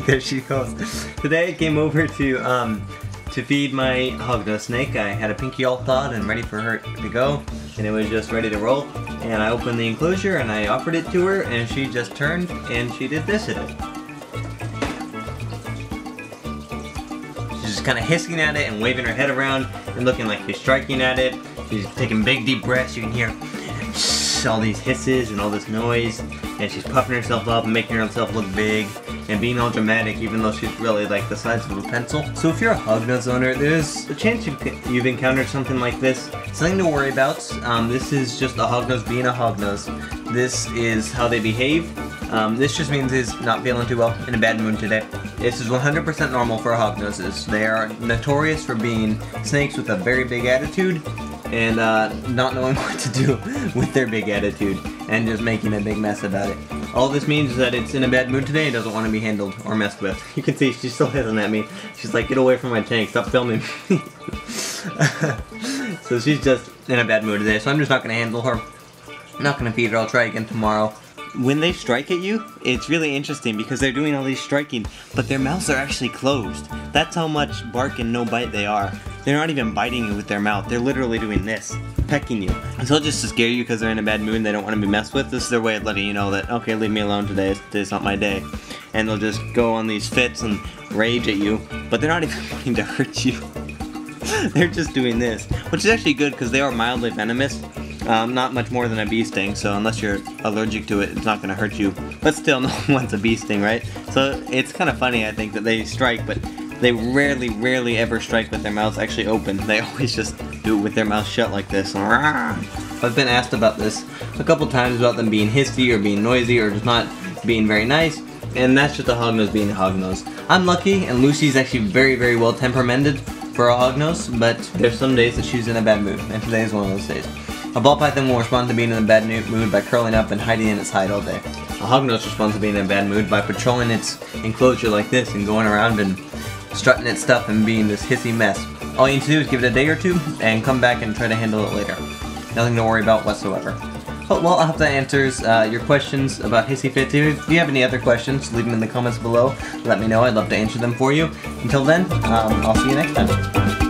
there she goes. Today I came over to feed my hognose snake. I had a pinky all thawed and ready for her to go, and it was just ready to roll. And I opened the enclosure and I offered it to her, and she just turned and she did this at it. She's just kind of hissing at it and waving her head around and looking like she's striking at it. She's taking big deep breaths. You can hear all these hisses and all this noise, and she's puffing herself up and making herself look big and being all dramatic, even though she's really like the size of a pencil. So if you're a hognose owner, there's a chance you've encountered something like this. Something to worry about. This is just a hognose being a hognose. This is how they behave. This just means he's not feeling too well, in a bad mood today. This is 100% normal for hognoses. They are notorious for being snakes with a very big attitude and not knowing what to do with their big attitude and just making a big mess about it. All this means is that it's in a bad mood today and doesn't want to be handled or messed with. You can see she's still hissing at me. She's like, get away from my tank, stop filming me. So she's just in a bad mood today, so I'm just not going to handle her. I'm not going to feed her, I'll try again tomorrow. When they strike at you, it's really interesting because they're doing all these striking, but their mouths are actually closed. That's how much bark and no bite they are. They're not even biting you with their mouth, they're literally doing this, pecking you. So just to scare you because they're in a bad mood and they don't want to be messed with, this is their way of letting you know that, okay, leave me alone today, today's not my day. And they'll just go on these fits and rage at you, but they're not even wanting to hurt you. They're just doing this, which is actually good because they are mildly venomous. Not much more than a bee sting, so unless you're allergic to it, it's not going to hurt you. But still, no one wants a bee sting, right? So it's kind of funny, I think, that they strike, but they rarely ever strike with their mouths actually open. They always just do it with their mouth shut like this. I've been asked about this a couple times about them being hissy or being noisy or just not being very nice, and that's just a hognose being a hognose. I'm lucky, and Lucy's actually very well temperamented for a hognose, but there's some days that she's in a bad mood, and today is one of those days. A ball python will respond to being in a bad mood by curling up and hiding in its hide all day. A hognose responds to being in a bad mood by patrolling its enclosure like this and going around and strutting its stuff and being this hissy mess. All you need to do is give it a day or two and come back and try to handle it later. Nothing to worry about whatsoever. But well, I hope that answers your questions about hissy fits. If you have any other questions, leave them in the comments below. Let me know. I'd love to answer them for you. Until then, I'll see you next time.